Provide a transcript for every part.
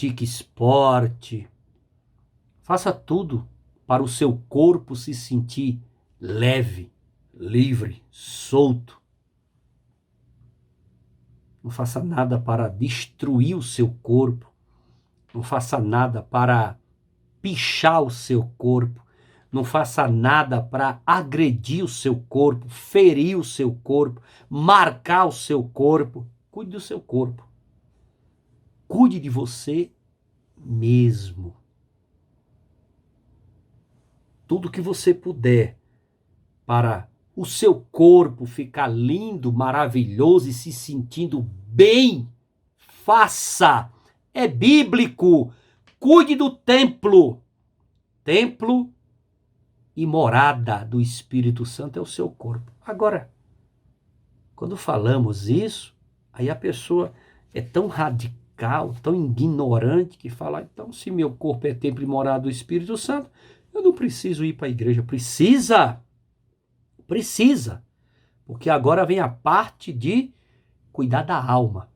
pratique esporte, faça tudo para o seu corpo se sentir leve, livre, solto. Não faça nada para destruir o seu corpo. Não faça nada para pichar o seu corpo. Não faça nada para agredir o seu corpo, ferir o seu corpo, marcar o seu corpo. Cuide do seu corpo. Cuide de você mesmo. Tudo que você puder para o seu corpo ficar lindo, maravilhoso e se sentindo bem, faça. É bíblico. Cuide do templo. Templo e morada do Espírito Santo é o seu corpo. Agora, quando falamos isso, aí a pessoa é tão radical, tão ignorante, que fala, então, se meu corpo é templo e morada do Espírito Santo, eu não preciso ir para a igreja. Precisa, porque agora vem a parte de cuidar da alma.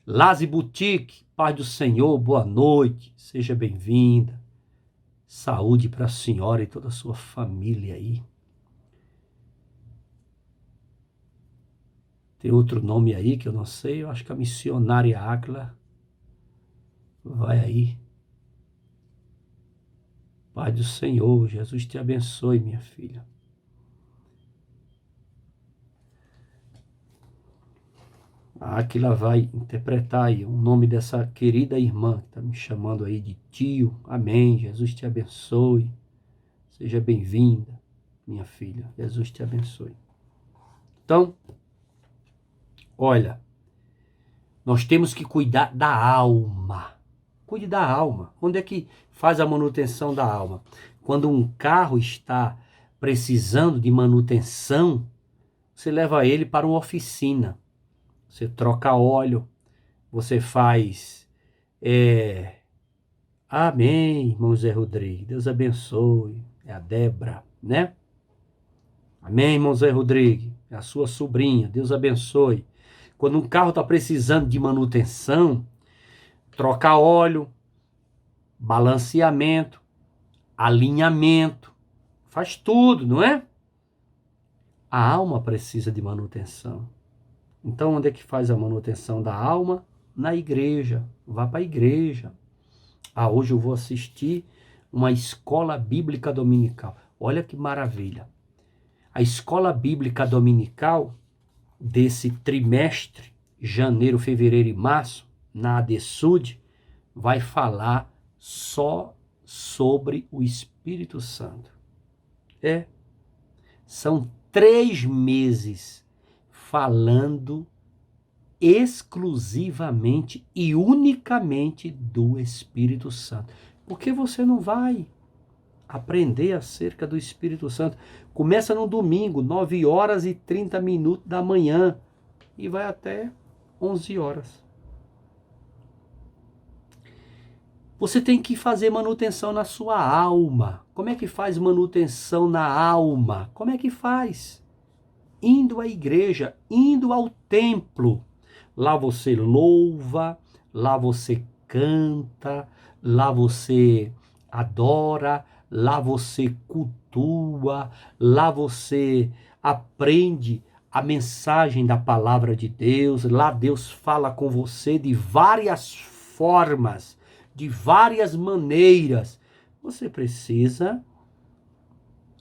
Laze Boutique, paz do Senhor, boa noite, seja bem-vinda. Saúde para a senhora e toda a sua família aí. Tem outro nome aí que eu não sei, eu acho que a missionária Águila vai aí. Pai do Senhor, Jesus te abençoe, minha filha. A Áquila vai interpretar aí o nome dessa querida irmã que está me chamando aí de tio. Amém. Jesus te abençoe. Seja bem-vinda, minha filha. Jesus te abençoe. Então, olha, nós temos que cuidar da alma. Cuide da alma. Onde é que faz a manutenção da alma? Quando um carro está precisando de manutenção, você leva ele para uma oficina. Você troca óleo, você faz... Amém, irmão Zé Rodrigues. Deus abençoe. É a Débora, né? Amém, irmão Zé Rodrigues. É a sua sobrinha. Deus abençoe. Quando um carro está precisando de manutenção, troca óleo, balanceamento, alinhamento, faz tudo, não é? A alma precisa de manutenção. Então, onde é que faz a manutenção da alma? Na igreja. Vá para a igreja. Hoje eu vou assistir uma escola bíblica dominical. Olha que maravilha. A escola bíblica dominical desse trimestre, janeiro, fevereiro e março, na ADESUD, vai falar só sobre o Espírito Santo. São 3 meses falando exclusivamente e unicamente do Espírito Santo. Por que você não vai aprender acerca do Espírito Santo? Começa no domingo, 9h30 da manhã e vai até 11 horas. Você tem que fazer manutenção na sua alma. Como é que faz manutenção na alma? Como é que faz? Indo à igreja, indo ao templo. Lá você louva, lá você canta, lá você adora, lá você cultua, lá você aprende a mensagem da palavra de Deus. Lá Deus fala com você de várias formas, de várias maneiras. Você precisa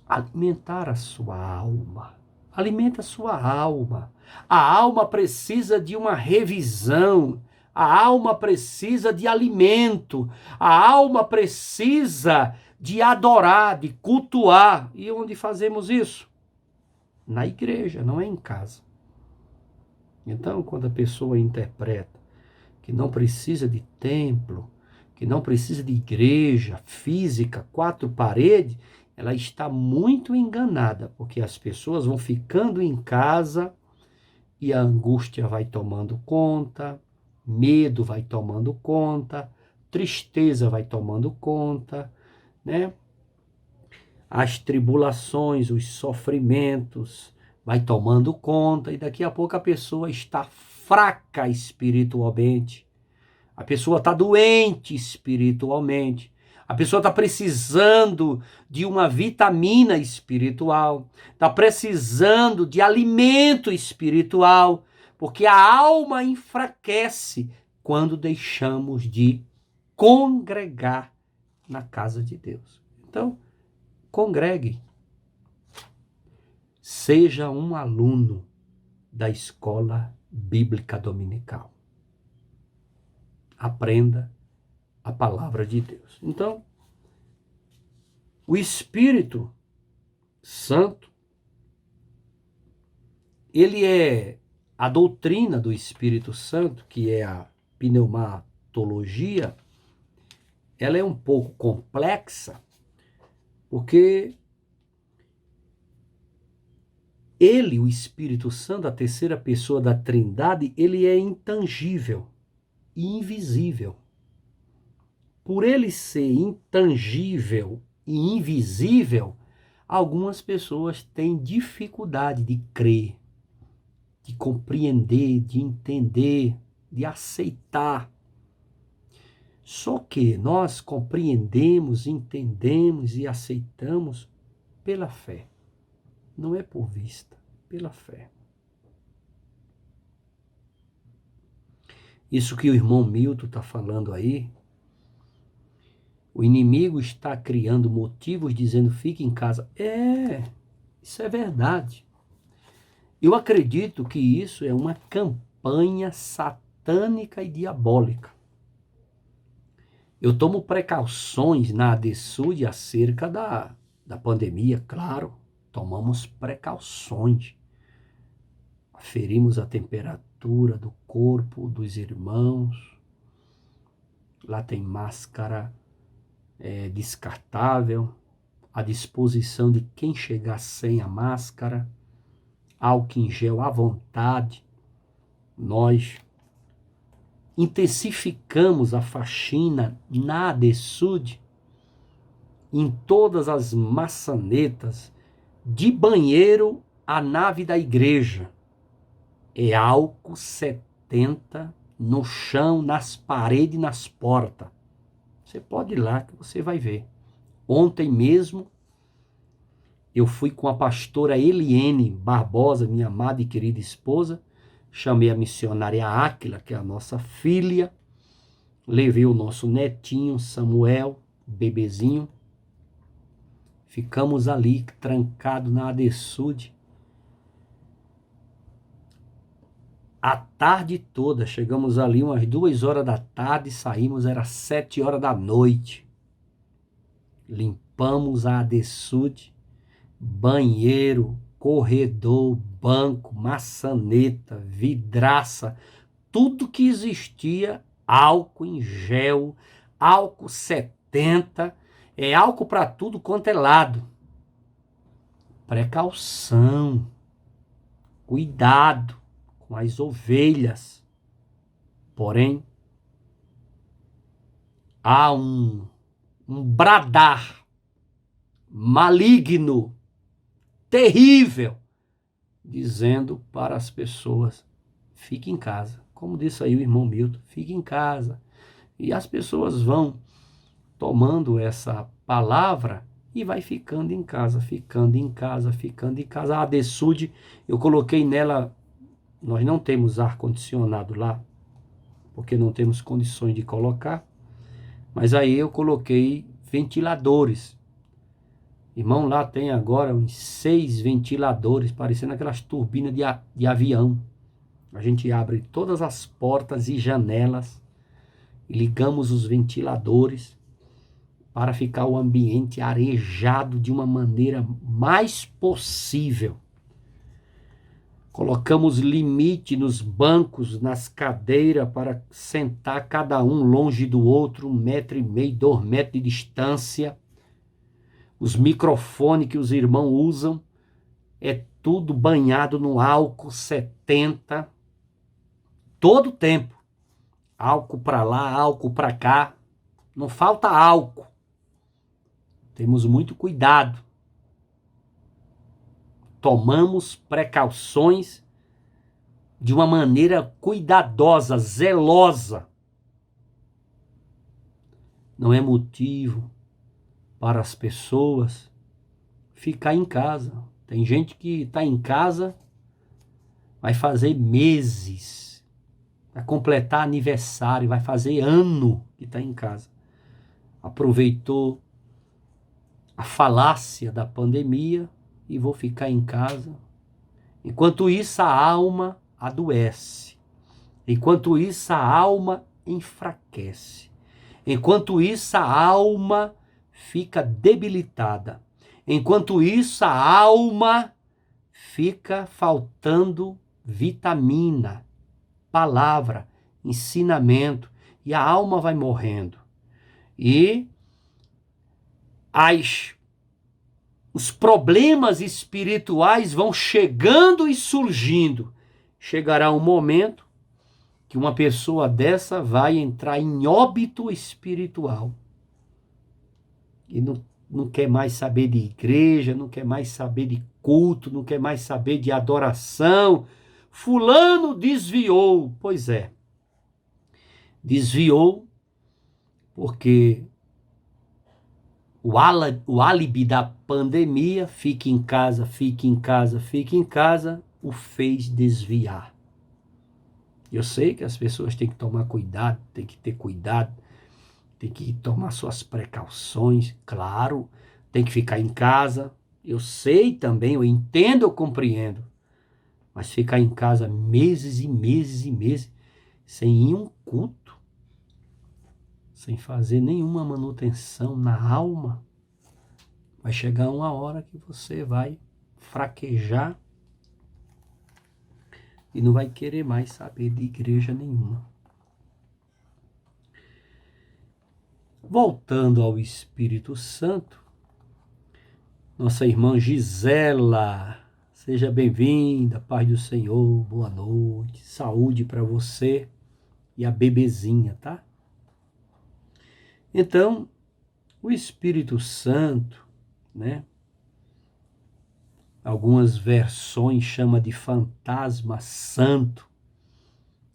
alimentar a sua alma. Alimenta a sua alma. A alma precisa de uma revisão. A alma precisa de alimento. A alma precisa de adorar, de cultuar. E onde fazemos isso? Na igreja, não é em casa. Então, quando a pessoa interpreta que não precisa de templo, que não precisa de igreja física, 4 paredes, ela está muito enganada, porque as pessoas vão ficando em casa e a angústia vai tomando conta, medo vai tomando conta, tristeza vai tomando conta, né? As tribulações, os sofrimentos vai tomando conta e daqui a pouco a pessoa está fraca espiritualmente. A pessoa está doente espiritualmente. A pessoa está precisando de uma vitamina espiritual. Está precisando de alimento espiritual. Porque a alma enfraquece quando deixamos de congregar na casa de Deus. Então, congregue. Seja um aluno da escola bíblica dominical. Aprenda a palavra de Deus. Então, o Espírito Santo, ele é a doutrina do Espírito Santo, que é a pneumatologia, ela é um pouco complexa, porque ele, o Espírito Santo, a terceira pessoa da Trindade, ele é intangível e invisível. Por ele ser intangível e invisível, algumas pessoas têm dificuldade de crer, de compreender, de entender, de aceitar. Só que nós compreendemos, entendemos e aceitamos pela fé. Não é por vista, pela fé. Isso que o irmão Milton está falando aí, o inimigo está criando motivos dizendo fique em casa. Isso é verdade. Eu acredito que isso é uma campanha satânica e diabólica. Eu tomo precauções na ADESUD acerca da pandemia, claro. Tomamos precauções. Aferimos a temperatura do corpo dos irmãos. Lá tem máscara descartável, à disposição de quem chegar sem a máscara, álcool em gel à vontade. Nós intensificamos a faxina na ADESUD, em todas as maçanetas, de banheiro à nave da igreja. É álcool 70 no chão, nas paredes e nas portas. Você pode ir lá que você vai ver. Ontem mesmo, eu fui com a pastora Eliene Barbosa, minha amada e querida esposa. Chamei a missionária Áquila, que é a nossa filha. Levei o nosso netinho, Samuel, bebezinho. Ficamos ali, trancados na ADESUD. A tarde toda, chegamos ali umas 2 horas da tarde, saímos, era 7 horas da noite. Limpamos a ADESUD, banheiro, corredor, banco, maçaneta, vidraça, tudo que existia, álcool em gel, álcool 70, álcool para tudo quanto é lado. Precaução, cuidado com as ovelhas. Porém, há um bradar maligno, terrível, dizendo para as pessoas, fique em casa. Como disse aí o irmão Milton, fique em casa. E as pessoas vão tomando essa palavra e vai ficando em casa, ficando em casa, ficando em casa. A ADESUD, eu coloquei nela, nós não temos ar-condicionado lá, porque não temos condições de colocar, mas aí eu coloquei ventiladores. Irmão, lá tem agora uns 6 ventiladores, parecendo aquelas turbinas de avião. A gente abre todas as portas e janelas, e ligamos os ventiladores para ficar o ambiente arejado de uma maneira mais possível. Colocamos limite nos bancos, nas cadeiras, para sentar cada um longe do outro, 1,5 m, 2 metros de distância. Os microfones que os irmãos usam é tudo banhado no álcool 70, todo tempo. Álcool para lá, álcool para cá, não falta álcool. Temos muito cuidado. Tomamos precauções de uma maneira cuidadosa, zelosa. não é motivo para as pessoas ficar em casa. Tem gente que está em casa, vai fazer meses, vai completar aniversário, vai fazer ano que está em casa. Aproveitou a falácia da pandemia e vou ficar em casa. Enquanto isso, a alma adoece. Enquanto isso, a alma enfraquece. Enquanto isso, a alma fica debilitada. Enquanto isso, a alma fica faltando vitamina, palavra, ensinamento, e a alma vai morrendo. E os problemas espirituais vão chegando e surgindo. Chegará um momento que uma pessoa dessa vai entrar em óbito espiritual. E não quer mais saber de igreja, não quer mais saber de culto, não quer mais saber de adoração. Fulano desviou. Pois é, desviou porque o álibi da pandemia, fique em casa, fique em casa, fique em casa, o fez desviar. Eu sei que as pessoas têm que tomar cuidado, têm que ter cuidado, tem que tomar suas precauções, claro, tem que ficar em casa. Eu sei também, eu entendo, eu compreendo. Mas ficar em casa meses e meses e meses, sem ir um culto, sem fazer nenhuma manutenção na alma, vai chegar uma hora que você vai fraquejar e não vai querer mais saber de igreja nenhuma. Voltando ao Espírito Santo, nossa irmã Gisela, seja bem-vinda, paz do Senhor, boa noite, saúde para você e a bebezinha, tá? Então, o Espírito Santo, né? Algumas versões chamam de fantasma santo,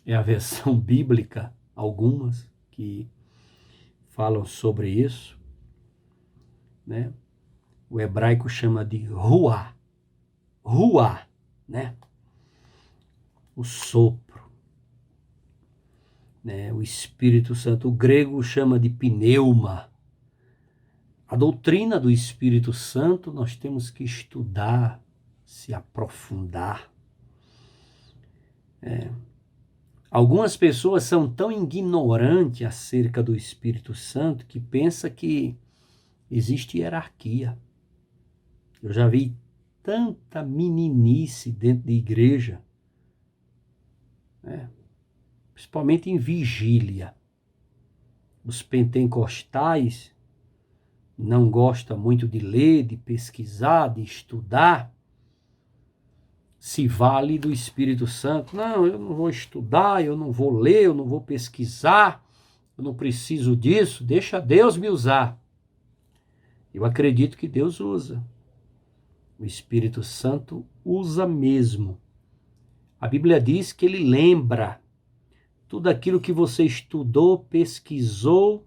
é a versão bíblica, algumas que falam sobre isso, né? O hebraico chama de ruá, né? O sopro, né? O Espírito Santo, o grego chama de pneuma. A doutrina do Espírito Santo nós temos que estudar, se aprofundar. Algumas pessoas são tão ignorantes acerca do Espírito Santo que pensam que existe hierarquia. Eu já vi tanta meninice dentro de igreja, né? Principalmente em vigília. Os pentecostais não gostam muito de ler, de pesquisar, de estudar, se vale do Espírito Santo. Não, eu não vou estudar, eu não vou ler, eu não vou pesquisar, eu não preciso disso, deixa Deus me usar. Eu acredito que Deus usa. O Espírito Santo usa mesmo. A Bíblia diz que ele lembra tudo aquilo que você estudou, pesquisou,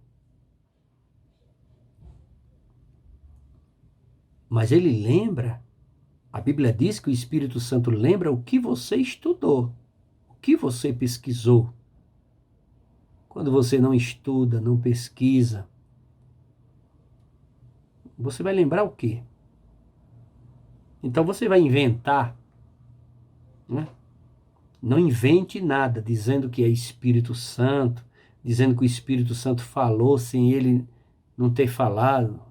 mas ele lembra. A Bíblia diz que o Espírito Santo lembra o que você estudou, o que você pesquisou. Quando você não estuda, não pesquisa, você vai lembrar o quê? Então você vai inventar, né? Não invente nada dizendo que é Espírito Santo, dizendo que o Espírito Santo falou sem ele não ter falado.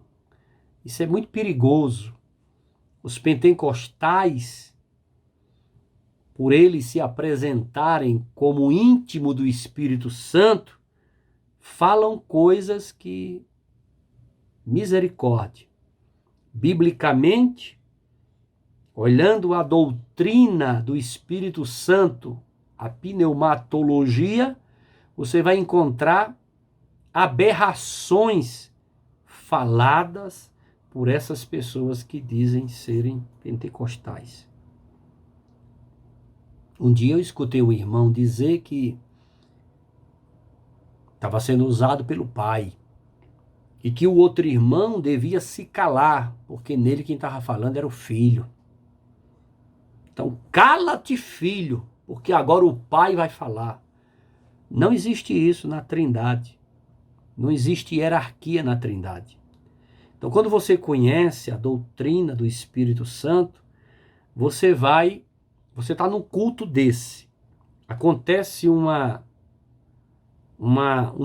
Isso é muito perigoso. Os pentecostais, por eles se apresentarem como íntimo do Espírito Santo, falam coisas que, misericórdia, biblicamente, olhando a doutrina do Espírito Santo, a pneumatologia, você vai encontrar aberrações faladas por essas pessoas que dizem serem pentecostais. Um dia eu escutei um irmão dizer que estava sendo usado pelo pai. e que o outro irmão devia se calar, porque nele quem estava falando era o filho. Então, cala-te, filho, porque agora o pai vai falar. Não existe isso na Trindade. Não existe hierarquia na Trindade. Então, quando você conhece a doutrina do Espírito Santo, você está no culto desse. Acontece um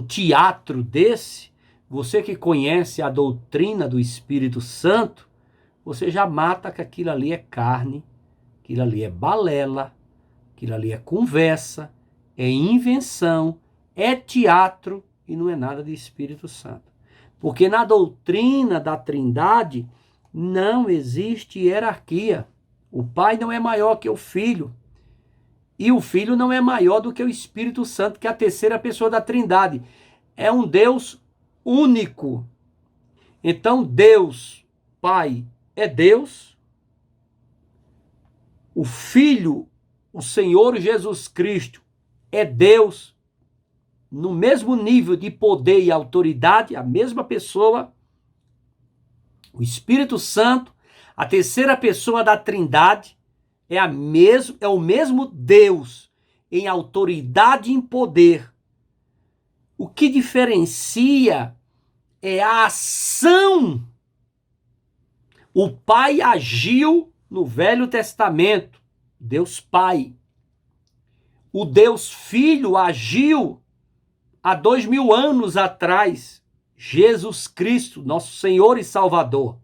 teatro desse, você que conhece a doutrina do Espírito Santo, você já mata que aquilo ali é carne, aquilo ali é balela, aquilo ali é conversa, é invenção, é teatro e não é nada de Espírito Santo. Porque na doutrina da Trindade não existe hierarquia. O Pai não é maior que o Filho. E o Filho não é maior do que o Espírito Santo, que é a terceira pessoa da Trindade. É um Deus único. Então Deus, Pai, é Deus. O Filho, o Senhor Jesus Cristo, é Deus. No mesmo nível de poder e autoridade, a mesma pessoa. O Espírito Santo, a terceira pessoa da Trindade, é o mesmo Deus em autoridade e em poder. O que diferencia é a ação. O Pai agiu no Velho Testamento, Deus Pai. O Deus Filho agiu há 2000 anos atrás, Jesus Cristo, nosso Senhor e Salvador,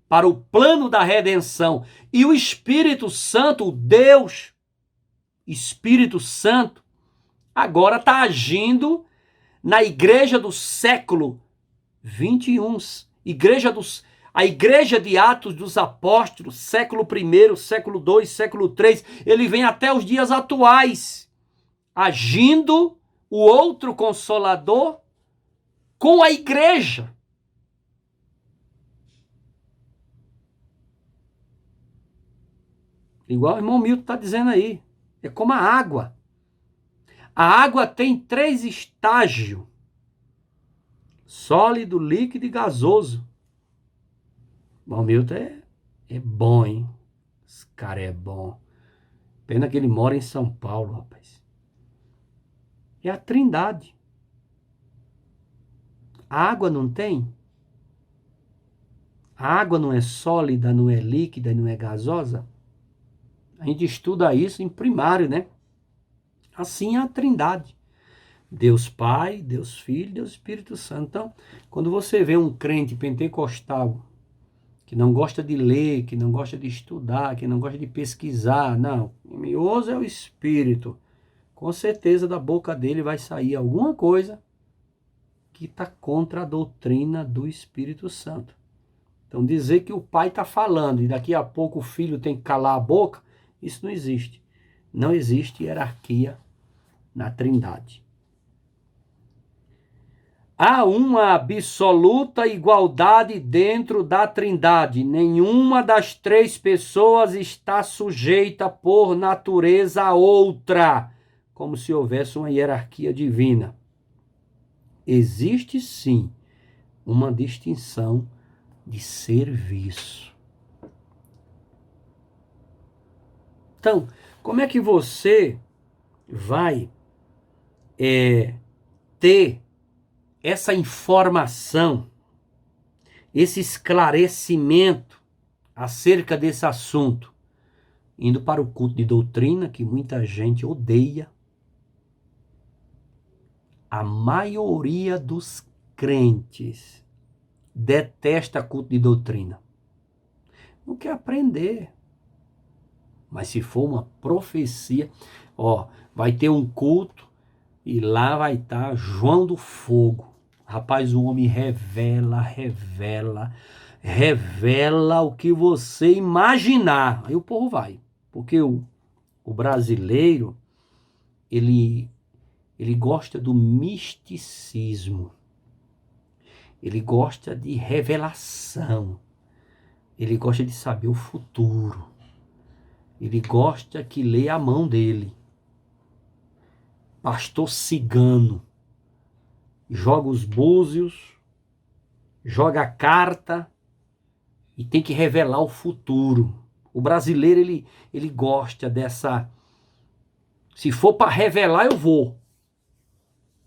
para o plano da redenção. E o Espírito Santo, o Deus Espírito Santo, agora está agindo na igreja do século 21, a igreja de Atos dos Apóstolos, século I, século II, século III, ele vem até os dias atuais, agindo o outro Consolador com a igreja. Igual o irmão Milton está dizendo aí. É como a água. A água tem 3 estágios. Sólido, líquido e gasoso. O irmão Milton é bom, hein? Esse cara é bom. Pena que ele mora em São Paulo, rapaz. É a Trindade. A água não tem? A água não é sólida, não é líquida, não é gasosa? A gente estuda isso em primário, né? Assim é a Trindade. Deus Pai, Deus Filho, Deus Espírito Santo. Então, quando você vê um crente pentecostal que não gosta de ler, que não gosta de estudar, que não gosta de pesquisar, não, mioso é o Espírito. Com certeza da boca dele vai sair alguma coisa que está contra a doutrina do Espírito Santo. Então, dizer que o pai está falando e daqui a pouco o filho tem que calar a boca, isso não existe. Não existe hierarquia na Trindade. Há uma absoluta igualdade dentro da Trindade. Nenhuma das 3 pessoas está sujeita por natureza a outra, como se houvesse uma hierarquia divina. Existe sim uma distinção de serviço. Então, como é que você vai ter essa informação, esse esclarecimento acerca desse assunto? Indo para o culto de doutrina, que muita gente odeia. A maioria dos crentes detesta culto de doutrina. Não quer aprender. Mas se for uma profecia, vai ter um culto e lá vai estar João do Fogo. Rapaz, o homem revela o que você imaginar. Aí o povo vai. Porque o brasileiro, ele gosta do misticismo. Ele gosta de revelação. Ele gosta de saber o futuro. Ele gosta que lê a mão dele. Pastor cigano. Joga os búzios joga a carta e tem que revelar o futuro. O brasileiro, ele gosta dessa... Se for para revelar, eu vou.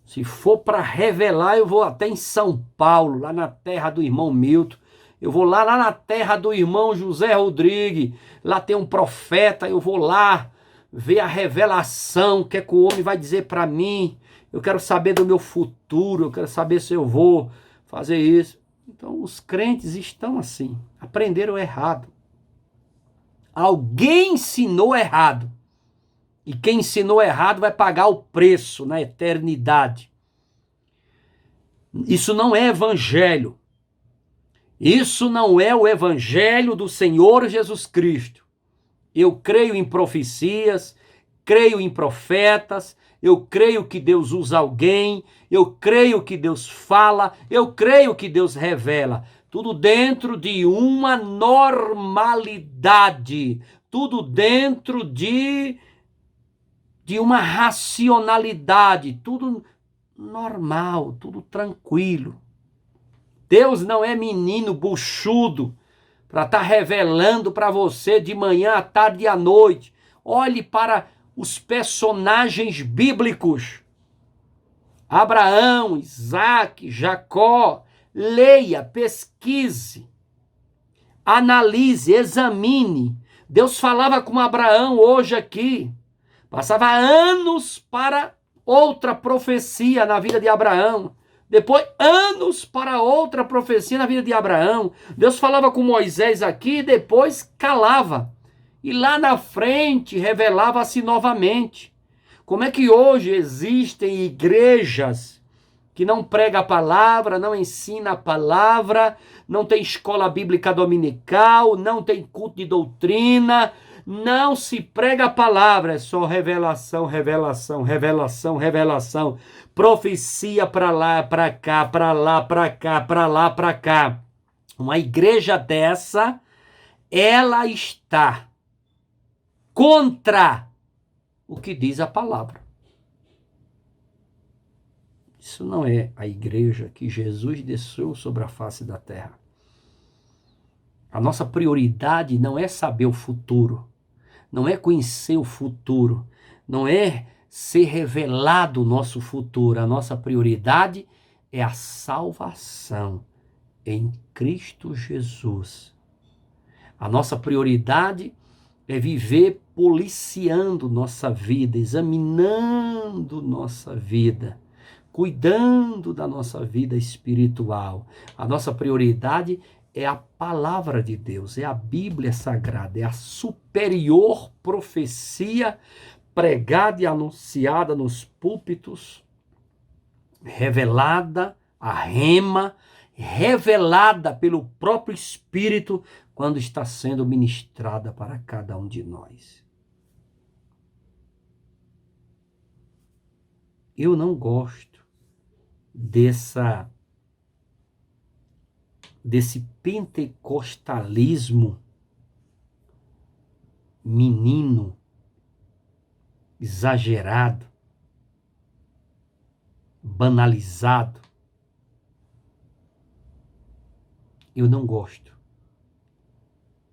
Se for para revelar, eu vou até em São Paulo, lá na terra do irmão Milton. Eu vou lá na terra do irmão José Rodrigues. Lá tem um profeta, eu vou lá ver a revelação, o que é que o homem vai dizer para mim. Eu quero saber do meu futuro, eu quero saber se eu vou fazer isso. Então, os crentes estão assim, aprenderam errado. Alguém ensinou errado. E quem ensinou errado vai pagar o preço na eternidade. Isso não é evangelho. Isso não é o evangelho do Senhor Jesus Cristo. Eu creio em profecias, creio em profetas, eu creio que Deus usa alguém, eu creio que Deus fala, eu creio que Deus revela. Tudo dentro de uma normalidade, tudo dentro de uma racionalidade, tudo normal, tudo tranquilo. Deus não é menino buchudo para estar revelando para você de manhã, à tarde e à noite. Olhe para os personagens bíblicos. Abraão, Isaac, Jacó. Leia, pesquise, analise, examine. Deus falava com Abraão hoje aqui. Passava anos para outra profecia na vida de Abraão. Depois, anos para outra profecia na vida de Abraão. Deus falava com Moisés aqui e depois calava. E lá na frente revelava-se novamente. Como é que hoje existem igrejas que não pregam a palavra, não ensinam a palavra, não tem escola bíblica dominical, não tem culto de doutrina, não se prega a palavra, é só revelação, revelação, revelação, revelação. Profecia para lá, para cá, para lá, para cá, para lá, para cá. Uma igreja dessa, ela está contra o que diz a palavra. Isso não é a igreja que Jesus desceu sobre a face da terra. A nossa prioridade não é saber o futuro, não é conhecer o futuro, não é ser revelado o nosso futuro. A nossa prioridade é a salvação em Cristo Jesus. A nossa prioridade é viver policiando nossa vida, examinando nossa vida, cuidando da nossa vida espiritual. A nossa prioridade é a palavra de Deus, é a Bíblia Sagrada, é a superior profecia pregada e anunciada nos púlpitos, revelada, a rema, revelada pelo próprio Espírito quando está sendo ministrada para cada um de nós. Eu não gosto desse pentecostalismo menino, exagerado, banalizado. Eu não gosto.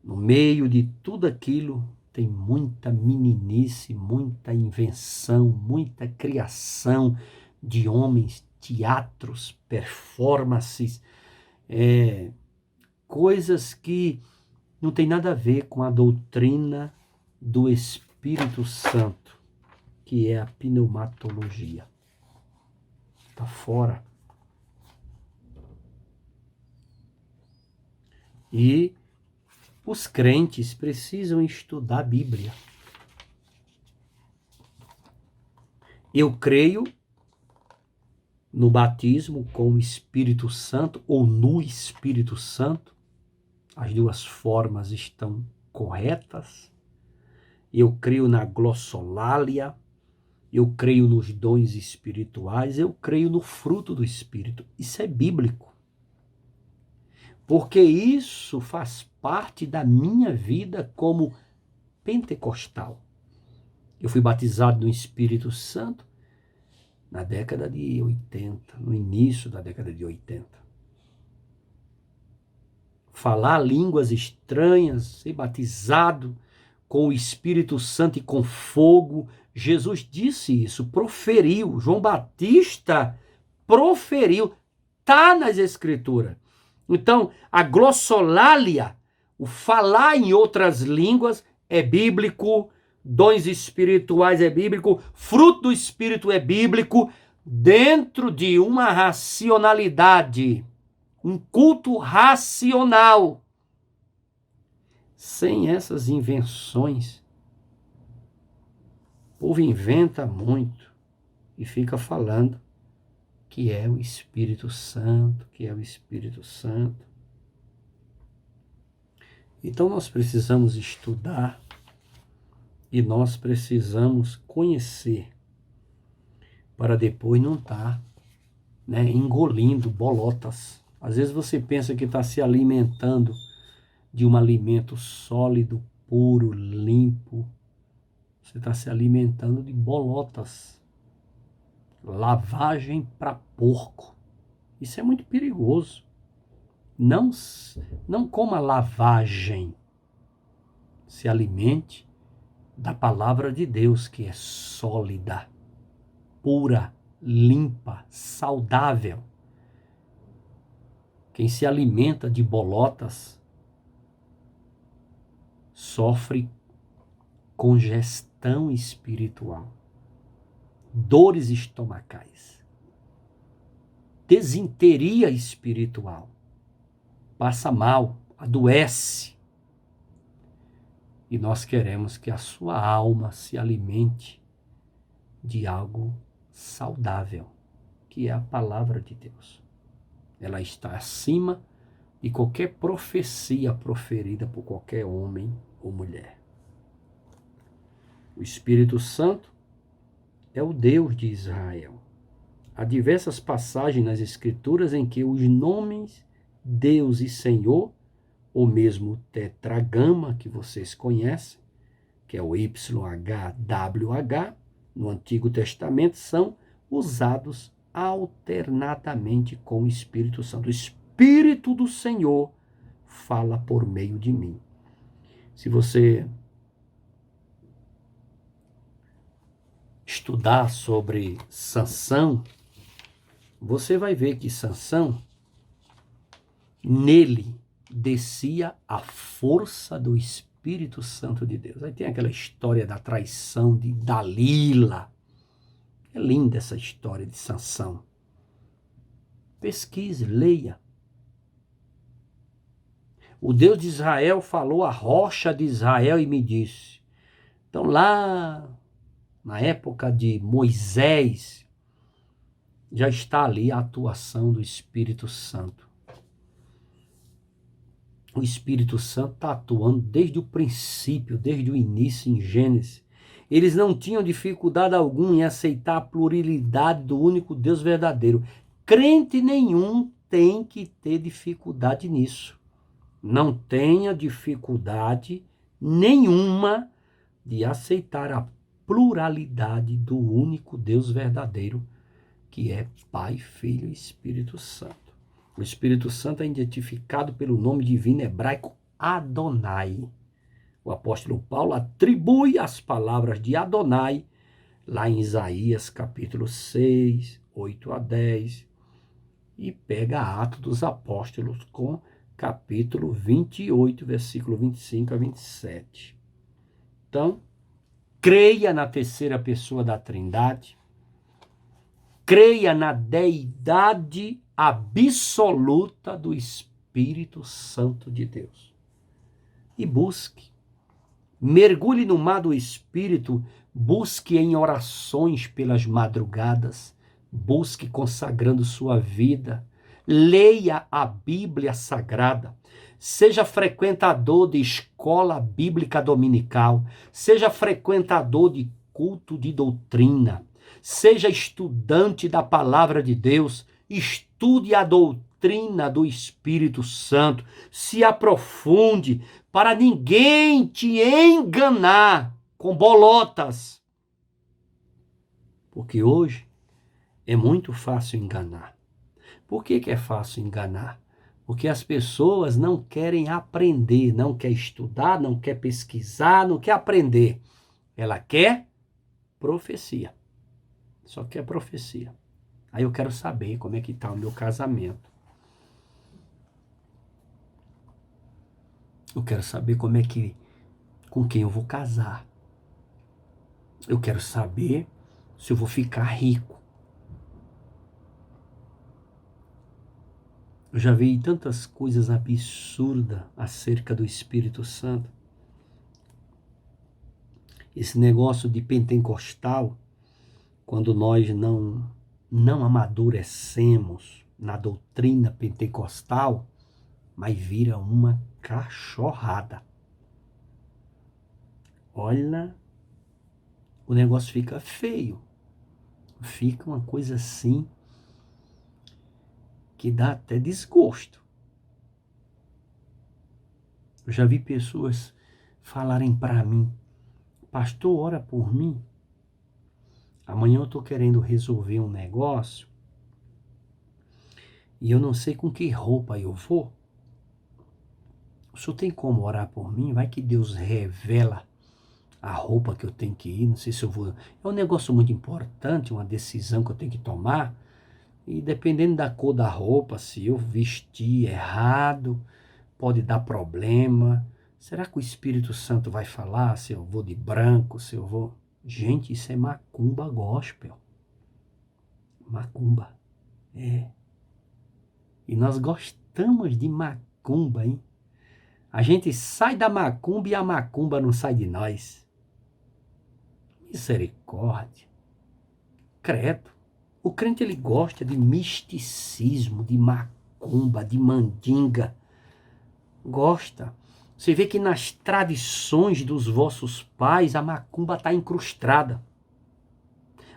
No meio de tudo aquilo tem muita meninice, muita invenção, muita criação de homens, teatros, performances, coisas que não tem nada a ver com a doutrina do Espírito Santo, que é a pneumatologia. Está fora. E os crentes precisam estudar a Bíblia. Eu creio no batismo com o Espírito Santo ou no Espírito Santo. As duas formas estão corretas. Eu creio na glossolalia. Eu creio nos dons espirituais. Eu creio no fruto do Espírito. Isso é bíblico. Porque isso faz parte da minha vida como pentecostal. Eu fui batizado no Espírito Santo na década de 80, no início da década de 80. falar línguas estranhas, ser batizado com o Espírito Santo e com fogo. Jesus disse isso, proferiu. João Batista proferiu. Está nas Escrituras. Então, a glossolalia, o falar em outras línguas, é bíblico. Dons espirituais é bíblico. Fruto do Espírito é bíblico. Dentro de uma racionalidade, um culto racional. Sem essas invenções, o povo inventa muito e fica falando que é o Espírito Santo, que é o Espírito Santo. Então nós precisamos estudar e nós precisamos conhecer para depois não estar engolindo bolotas. Às vezes você pensa que está se alimentando de um alimento sólido, puro, limpo. Você está se alimentando de bolotas. Lavagem para porco. Isso é muito perigoso. Não coma lavagem. Se alimente da palavra de Deus, que é sólida, pura, limpa, saudável. Quem se alimenta de bolotas sofre congestão espiritual, dores estomacais, desinteria espiritual, passa mal, adoece. E nós queremos que a sua alma se alimente de algo saudável, que é a palavra de Deus. Ela está acima de qualquer profecia proferida por qualquer homem ou mulher. O Espírito Santo é o Deus de Israel. Há diversas passagens nas Escrituras em que os nomes Deus e Senhor, ou mesmo tetragama, que vocês conhecem, que é o YHWH, no Antigo Testamento, são usados alternadamente com o Espírito Santo. O Espírito do Senhor fala por meio de mim. Se você estudar sobre Sansão, você vai ver que Sansão, nele descia a força do Espírito Santo de Deus. Aí tem aquela história da traição de Dalila. É linda essa história de Sansão. Pesquise, leia. O Deus de Israel falou à rocha de Israel e me disse. Então lá na época de Moisés, já está ali a atuação do Espírito Santo. O Espírito Santo está atuando desde o princípio, desde o início em Gênesis. Eles não tinham dificuldade alguma em aceitar a pluralidade do único Deus verdadeiro. Crente nenhum tem que ter dificuldade nisso. Não tenha dificuldade nenhuma de aceitar a pluralidade do único Deus verdadeiro, que é Pai, Filho e Espírito Santo. O Espírito Santo é identificado pelo nome divino hebraico Adonai. O apóstolo Paulo atribui as palavras de Adonai lá em Isaías capítulo 6, 8 a 10, e pega Atos dos Apóstolos com capítulo 28, versículo 25 a 27. Então, creia na terceira pessoa da Trindade, creia na deidade absoluta do Espírito Santo de Deus. E busque. Mergulhe no mar do Espírito, busque em orações pelas madrugadas, busque consagrando sua vida, leia a Bíblia Sagrada, seja frequentador de escola bíblica dominical, seja frequentador de culto de doutrina, seja estudante da palavra de Deus, estude a doutrina do Espírito Santo, se aprofunde para ninguém te enganar com bolotas. Porque hoje é muito fácil enganar. Por que é fácil enganar? Porque as pessoas não querem aprender, não quer estudar, não quer pesquisar, não quer aprender. Ela quer profecia. Só quer profecia. Aí eu quero saber como é que está o meu casamento. Eu quero saber com quem eu vou casar. Eu quero saber se eu vou ficar rico. Eu já vi tantas coisas absurdas acerca do Espírito Santo. Esse negócio de pentecostal, quando nós não amadurecemos na doutrina pentecostal, mas vira uma cachorrada. Olha, o negócio fica feio. Fica uma coisa assim que dá até desgosto. Eu já vi pessoas falarem para mim: pastor, ora por mim. Amanhã eu estou querendo resolver um negócio e eu não sei com que roupa eu vou. O senhor tem como orar por mim? Vai que Deus revela a roupa que eu tenho que ir. Não sei se eu vou. É um negócio muito importante, uma decisão que eu tenho que tomar. E dependendo da cor da roupa, se eu vestir errado, pode dar problema. Será que o Espírito Santo vai falar se eu vou de branco, se eu vou... Gente, isso é macumba gospel. Macumba. É. E nós gostamos de macumba, hein? A gente sai da macumba e a macumba não sai de nós. Misericórdia. Credo. O crente, ele gosta de misticismo, de macumba, de mandinga. Gosta. Você vê que nas tradições dos vossos pais, a macumba está incrustada.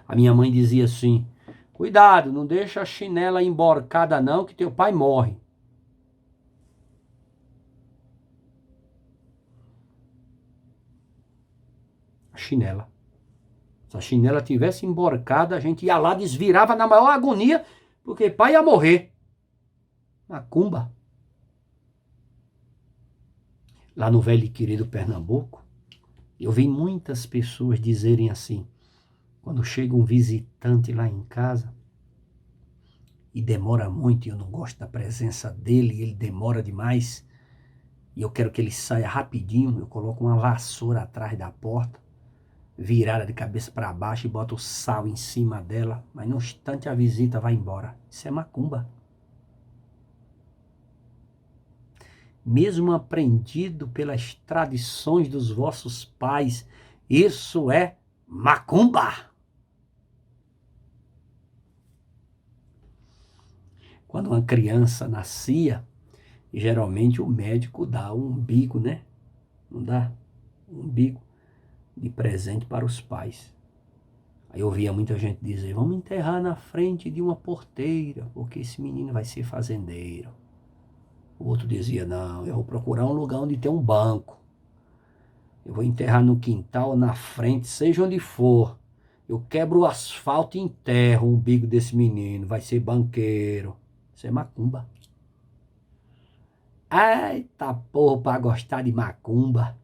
A minha mãe dizia assim: cuidado, não deixa a chinela emborcada não, que teu pai morre. A chinela. Se a chinela tivesse emborcada, a gente ia lá, desvirava na maior agonia, porque pai ia morrer. Macumba. Lá no velho e querido Pernambuco, eu vi muitas pessoas dizerem assim: quando chega um visitante lá em casa e demora muito, e eu não gosto da presença dele, ele demora demais, e eu quero que ele saia rapidinho, eu coloco uma vassoura atrás da porta, virada de cabeça para baixo e boto o sal em cima dela, mas no instante a visita vai embora. Isso é macumba. Mesmo aprendido pelas tradições dos vossos pais, isso é macumba. Quando uma criança nascia, geralmente o médico dá um umbigo, né? Não dá? Um umbigo de presente para os pais. Aí eu ouvia muita gente dizer: vamos enterrar na frente de uma porteira, porque esse menino vai ser fazendeiro. O outro dizia: não, eu vou procurar um lugar onde tem um banco. Eu vou enterrar no quintal, na frente, seja onde for. Eu quebro o asfalto e enterro o umbigo desse menino, vai ser banqueiro. Isso é macumba. Eita porra, pra gostar de macumba.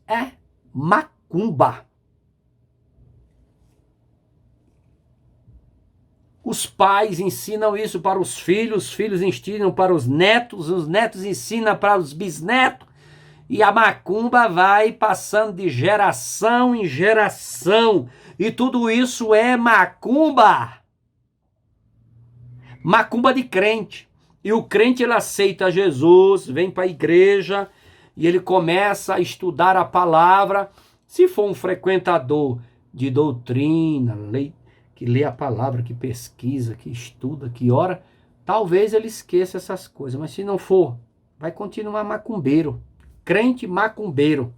É macumba. Os pais ensinam isso para os filhos ensinam para os netos ensinam para os bisnetos, e a macumba vai passando de geração em geração, e tudo isso é macumba. Macumba de crente. E o crente, ele aceita Jesus, vem para a igreja, e ele começa a estudar a palavra. Se for um frequentador de doutrina, que lê a palavra, que pesquisa, que estuda, que ora, talvez ele esqueça essas coisas. Mas se não for, vai continuar macumbeiro. Crente macumbeiro.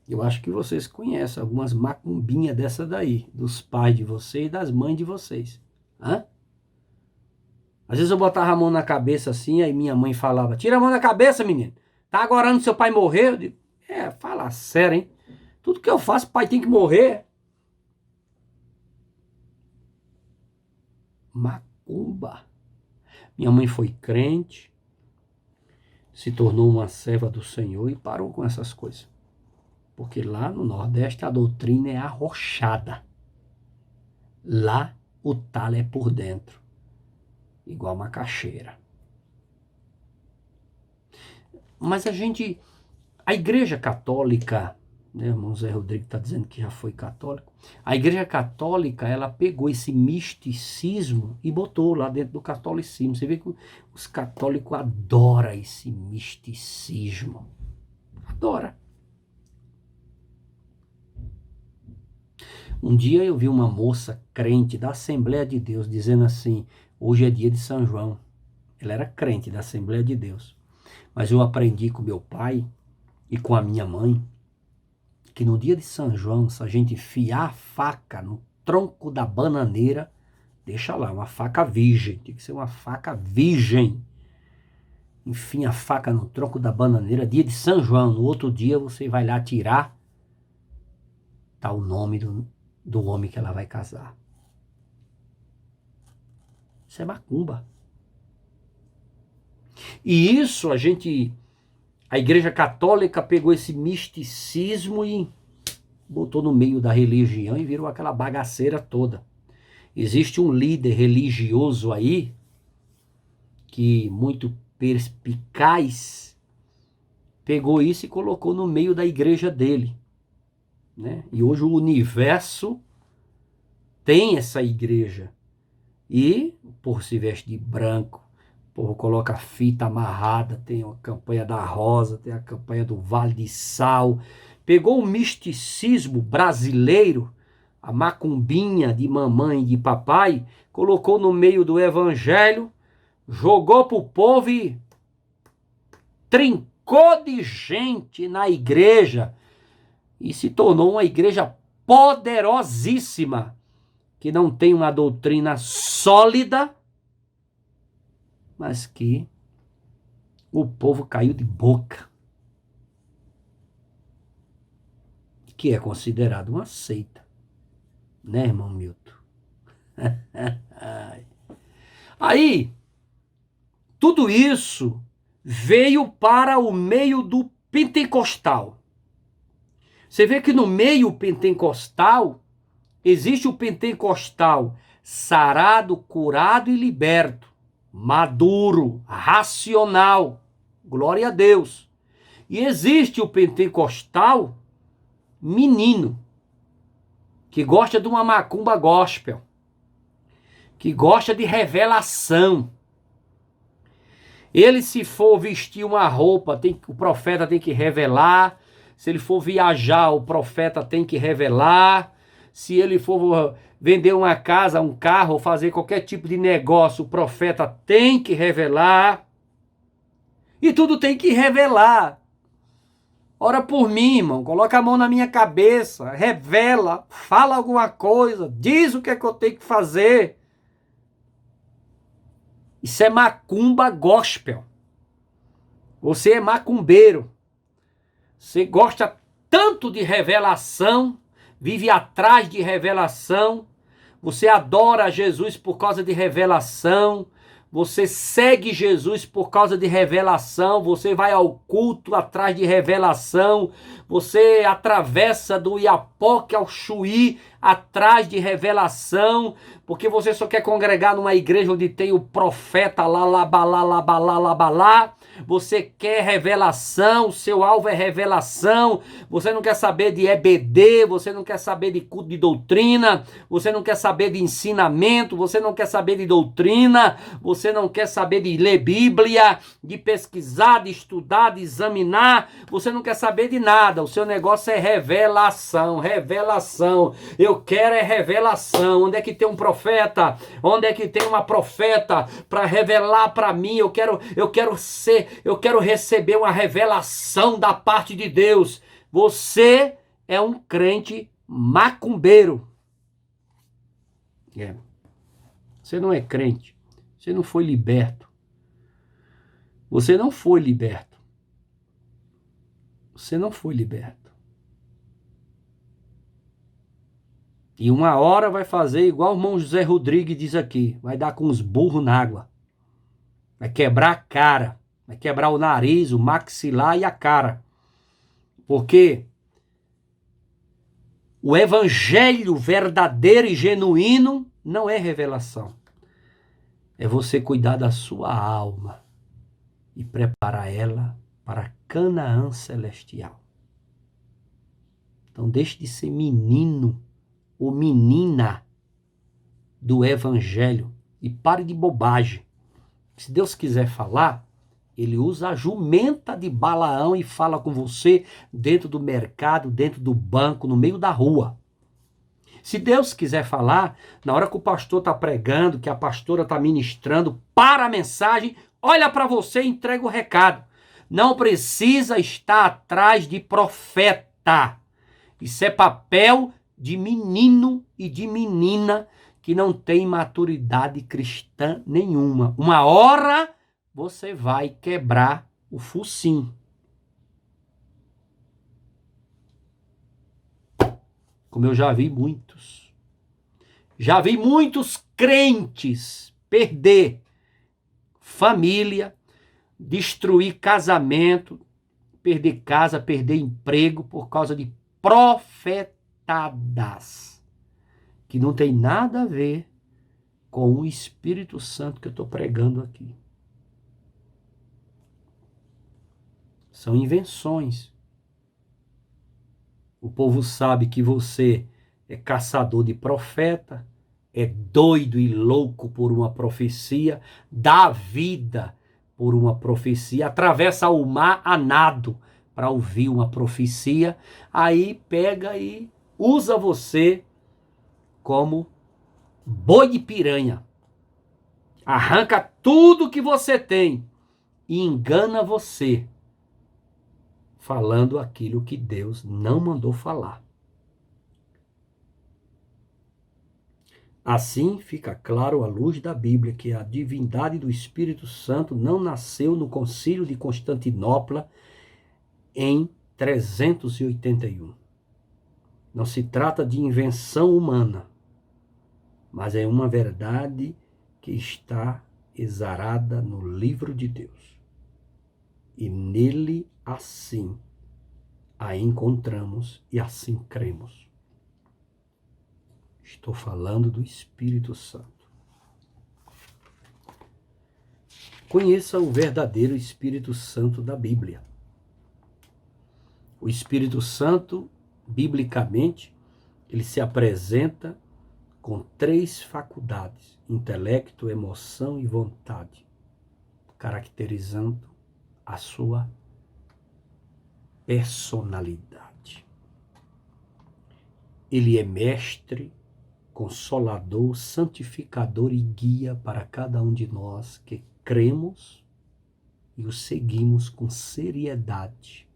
Eu acho que vocês conhecem algumas macumbinhas dessa daí, dos pais de vocês e das mães de vocês. Hã? Às vezes eu botava a mão na cabeça assim, aí minha mãe falava: tira a mão da cabeça, menino. Tá agora seu pai morrer? Eu digo: fala sério, hein? Tudo que eu faço, pai tem que morrer. Macumba. Minha mãe foi crente, se tornou uma serva do Senhor e parou com essas coisas. Porque lá no Nordeste a doutrina é arrochada. Lá o talo é por dentro, igual macaxeira. Mas a Igreja Católica, né, irmão Zé Rodrigo está dizendo que já foi católico, a Igreja Católica, ela pegou esse misticismo e botou lá dentro do catolicismo. Você vê que os católicos adoram esse misticismo. Adora. Um dia eu vi uma moça crente da Assembleia de Deus dizendo assim, hoje é dia de São João. Ela era crente da Assembleia de Deus. Mas eu aprendi com meu pai e com a minha mãe que no dia de São João, se a gente enfiar a faca no tronco da bananeira, deixa lá, uma faca virgem, tem que ser uma faca virgem. Enfim, a faca no tronco da bananeira, dia de São João, no outro dia você vai lá tirar, tá o nome do homem que ela vai casar. Isso é macumba. E isso a Igreja Católica pegou esse misticismo e botou no meio da religião e virou aquela bagaceira toda. Existe um líder religioso aí, que muito perspicaz, pegou isso e colocou no meio da igreja dele, né? E hoje o universo tem essa igreja. E o povo se veste de branco, o povo coloca fita amarrada, tem a campanha da rosa, tem a campanha do Vale de Sal. Pegou o misticismo brasileiro, a macumbinha de mamãe e de papai, colocou no meio do evangelho, jogou pro povo e trincou de gente na igreja e se tornou uma igreja poderosíssima, que não tem uma doutrina sólida, mas que o povo caiu de boca, que é considerado uma seita, né, irmão Milton? Aí, tudo isso veio para o meio do pentecostal. Você vê que no meio pentecostal existe o pentecostal sarado, curado e liberto, maduro, racional, glória a Deus. E existe o pentecostal menino, que gosta de uma macumba gospel, que gosta de revelação. Ele, se for vestir uma roupa, o profeta tem que revelar. Se ele for viajar, o profeta tem que revelar. Se ele for vender uma casa, um carro, ou fazer qualquer tipo de negócio, o profeta tem que revelar. E tudo tem que revelar. Ora por mim, irmão, coloca a mão na minha cabeça, revela, fala alguma coisa, diz o que é que eu tenho que fazer. Isso é macumba gospel. Você é macumbeiro. Você gosta tanto de revelação, vive atrás de revelação. Você adora Jesus por causa de revelação. Você segue Jesus por causa de revelação. Você vai ao culto atrás de revelação. Você atravessa do Iapoque ao Chuí atrás de revelação. Porque você só quer congregar numa igreja onde tem o profeta lá, labalá, labalá, labalá. Você quer revelação, seu alvo é revelação. Você não quer saber de EBD, você não quer saber de culto de doutrina, você não quer saber de ensinamento, você não quer saber de doutrina, você não quer saber de ler Bíblia, de pesquisar, de estudar, de examinar, você não quer saber de nada. O seu negócio é revelação, revelação. Eu quero é revelação. Onde é que tem um profeta? Onde é que tem uma profeta para revelar para mim? Eu quero receber uma revelação da parte de Deus. Você é um crente macumbeiro. Você não é crente. Você não foi liberto. Você não foi liberto. Você não foi liberto. E uma hora vai fazer igual o irmão José Rodrigues diz aqui. Vai dar com os burros na água. Vai quebrar a cara. Vai quebrar o nariz, o maxilar e a cara. Porque o evangelho verdadeiro e genuíno não é revelação. É você cuidar da sua alma e preparar ela para Canaã celestial. Então deixe de ser menino ou menina do evangelho e pare de bobagem. Se Deus quiser falar, ele usa a jumenta de Balaão e fala com você dentro do mercado, dentro do banco, no meio da rua. Se Deus quiser falar, na hora que o pastor está pregando, que a pastora está ministrando, para a mensagem, olha para você e entrega o recado. Não precisa estar atrás de profeta. Isso é papel de menino e de menina que não tem maturidade cristã nenhuma. Uma hora você vai quebrar o focinho. Como eu já vi muitos. Já vi muitos crentes perder família, destruir casamento, perder casa, perder emprego por causa de profetadas que não tem nada a ver com o Espírito Santo que eu estou pregando aqui. São invenções. O povo sabe que você é caçador de profeta, é doido e louco por uma profecia, dá vida por uma profecia, atravessa o mar a nado para ouvir uma profecia, aí pega e usa você como boi de piranha. Arranca tudo que você tem e engana você, falando aquilo que Deus não mandou falar. Assim fica claro à luz da Bíblia que a divindade do Espírito Santo não nasceu no Concílio de Constantinopla em 381. Não se trata de invenção humana, mas é uma verdade que está exarada no livro de Deus. E nele, assim, a encontramos e assim cremos. Estou falando do Espírito Santo. Conheça o verdadeiro Espírito Santo da Bíblia. O Espírito Santo, biblicamente, ele se apresenta com 3 faculdades: intelecto, emoção e vontade, caracterizando a sua personalidade. Ele é mestre, consolador, santificador e guia para cada um de nós que cremos e o seguimos com seriedade.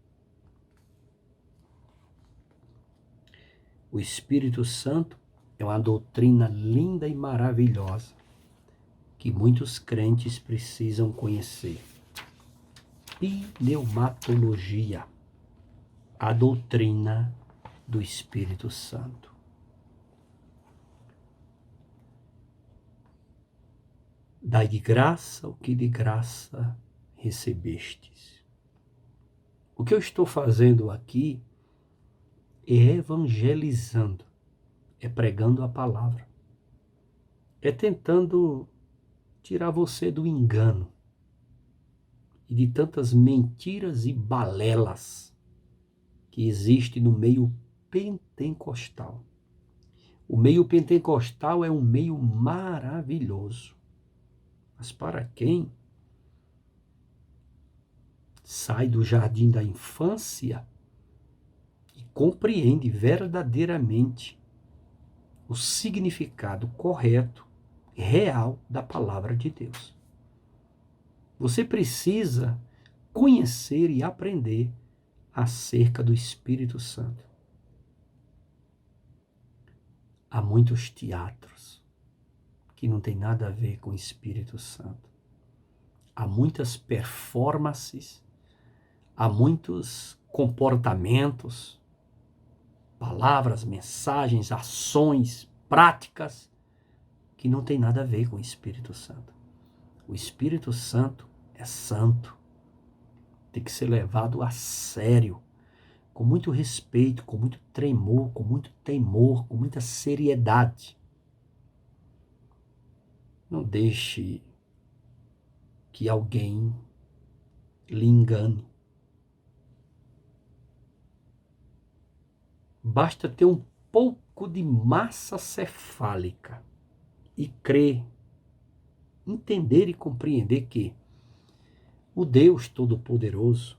O Espírito Santo é uma doutrina linda e maravilhosa que muitos crentes precisam conhecer. Pneumatologia, a doutrina do Espírito Santo. Dai de graça o que de graça recebestes. O que eu estou fazendo aqui é evangelizando, é pregando a palavra, é tentando tirar você do engano e de tantas mentiras e balelas que existe no meio pentecostal. O meio pentecostal é um meio maravilhoso, mas para quem sai do jardim da infância e compreende verdadeiramente o significado correto, real da palavra de Deus. Você precisa conhecer e aprender acerca do Espírito Santo. Há muitos teatros que não tem nada a ver com o Espírito Santo. Há muitas performances, há muitos comportamentos palavras, mensagens, ações, práticas que não tem nada a ver com o Espírito Santo. O Espírito Santo é santo. Tem que ser levado a sério, com muito respeito, com muito tremor, com muito temor, com muita seriedade. Não deixe que alguém lhe engane. Basta ter um pouco de massa cefálica e crer, entender e compreender que o Deus Todo-Poderoso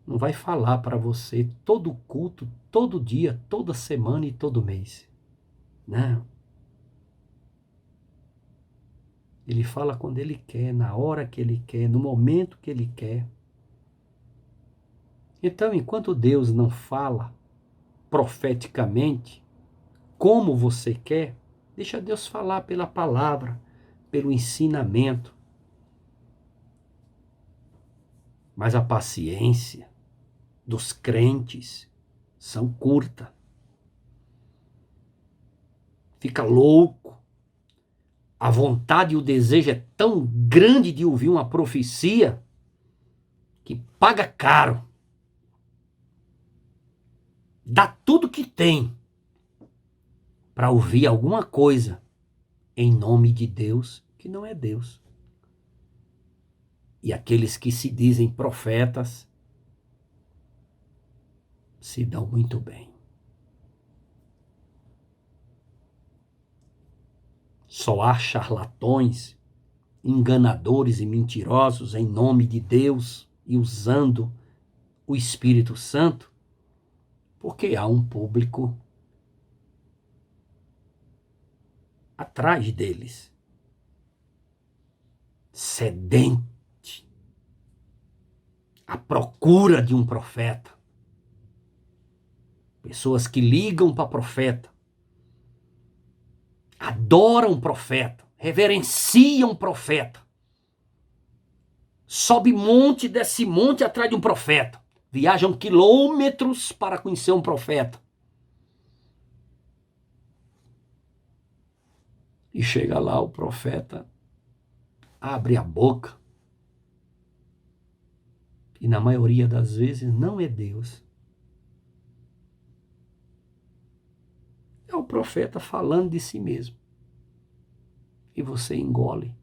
não vai falar para você todo culto, todo dia, toda semana e todo mês. Não. Ele fala quando ele quer, na hora que ele quer, no momento que ele quer. Então, enquanto Deus não fala profeticamente como você quer, deixa Deus falar pela palavra, pelo ensinamento. Mas a paciência dos crentes são curta. Fica louco. A vontade e o desejo é tão grande de ouvir uma profecia que paga caro. Dá tudo que tem para ouvir alguma coisa em nome de Deus que não é Deus. E aqueles que se dizem profetas se dão muito bem. Só há charlatões, enganadores e mentirosos em nome de Deus e usando o Espírito Santo, porque há um público atrás deles, sedente, à procura de um profeta. Pessoas que ligam para profeta, adoram profeta, reverenciam profeta. Sobe monte, desce monte atrás de um profeta. Viajam quilômetros para conhecer um profeta. E chega lá, o profeta abre a boca. E na maioria das vezes não é Deus. É o profeta falando de si mesmo. E você engole.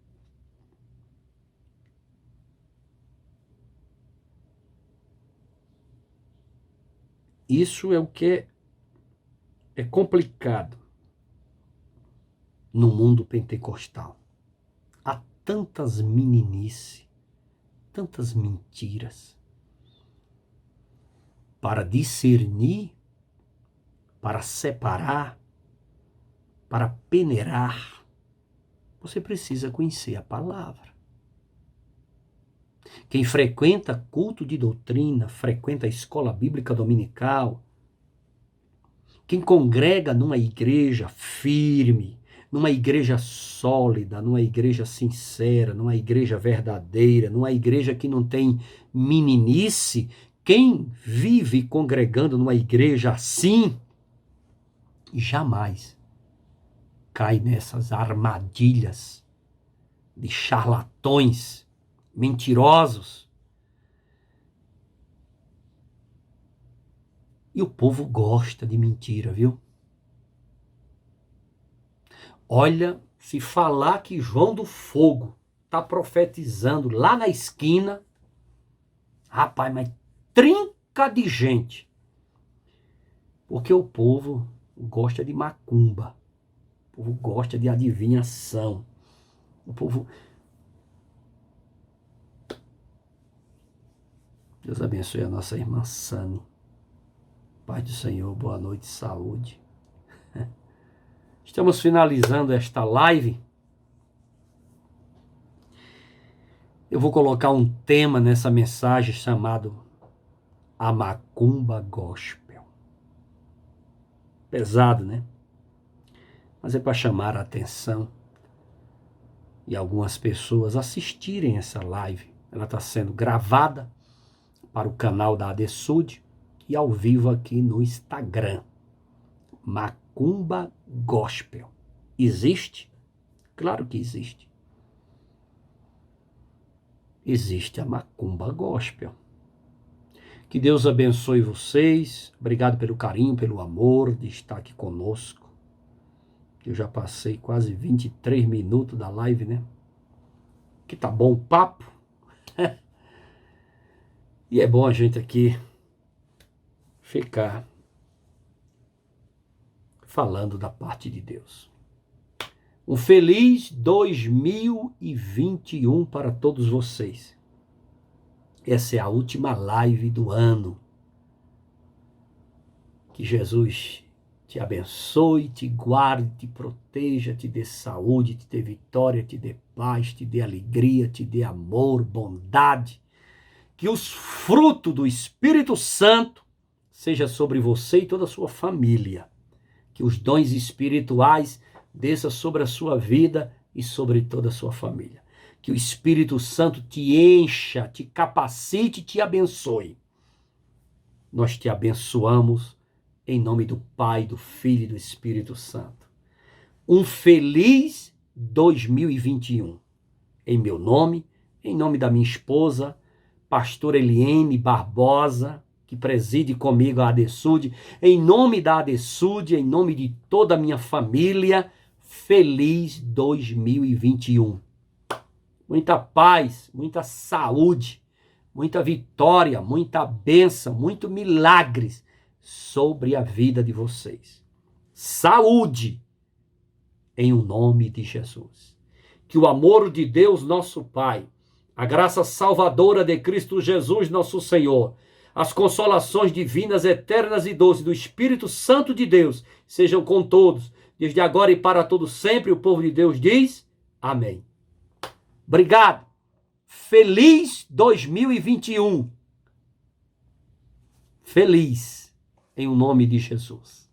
Isso é o que é complicado no mundo pentecostal. Há tantas meninices, tantas mentiras. Para discernir, para separar, para peneirar, você precisa conhecer a palavra. Quem frequenta culto de doutrina, frequenta a escola bíblica dominical, quem congrega numa igreja firme, numa igreja sólida, numa igreja sincera, numa igreja verdadeira, numa igreja que não tem meninice, quem vive congregando numa igreja assim, jamais cai nessas armadilhas de charlatões, mentirosos. E o povo gosta de mentira, viu? Olha, se falar que João do Fogo está profetizando lá na esquina, rapaz, mas trinca de gente. Porque o povo gosta de macumba. O povo gosta de adivinhação. O povo... Deus abençoe a nossa irmã Sani. Paz do Senhor, boa noite, saúde. Estamos finalizando esta live. Eu vou colocar um tema nessa mensagem chamado A Macumba Gospel. Pesado, né? Mas é para chamar a atenção e algumas pessoas assistirem essa live. Ela está sendo gravada para o canal da ADSUD e ao vivo aqui no Instagram. Macumba Gospel. Existe? Claro que existe. Existe a Macumba Gospel. Que Deus abençoe vocês. Obrigado pelo carinho, pelo amor de estar aqui conosco. Eu já passei quase 23 minutos da live, né? Que tá bom o papo. E é bom a gente aqui ficar falando da parte de Deus. Um feliz 2021 para todos vocês. Essa é a última live do ano. Que Jesus te abençoe, te guarde, te proteja, te dê saúde, te dê vitória, te dê paz, te dê alegria, te dê amor, bondade. Que os frutos do Espírito Santo seja sobre você e toda a sua família. Que os dons espirituais desçam sobre a sua vida e sobre toda a sua família. Que o Espírito Santo te encha, te capacite e te abençoe. Nós te abençoamos em nome do Pai, do Filho e do Espírito Santo. Um feliz 2021. Em meu nome, em nome da minha esposa, pastora Eliene Barbosa, que preside comigo a ADESUD, em nome da ADESUD, em nome de toda a minha família, feliz 2021. Muita paz, muita saúde, muita vitória, muita bênção, muito milagres sobre a vida de vocês. Saúde, em o nome de Jesus. Que o amor de Deus, nosso Pai, a graça salvadora de Cristo Jesus, nosso Senhor, as consolações divinas, eternas e doces do Espírito Santo de Deus sejam com todos, desde agora e para todo sempre. O povo de Deus diz amém. Obrigado. Feliz 2021. Feliz em o nome de Jesus.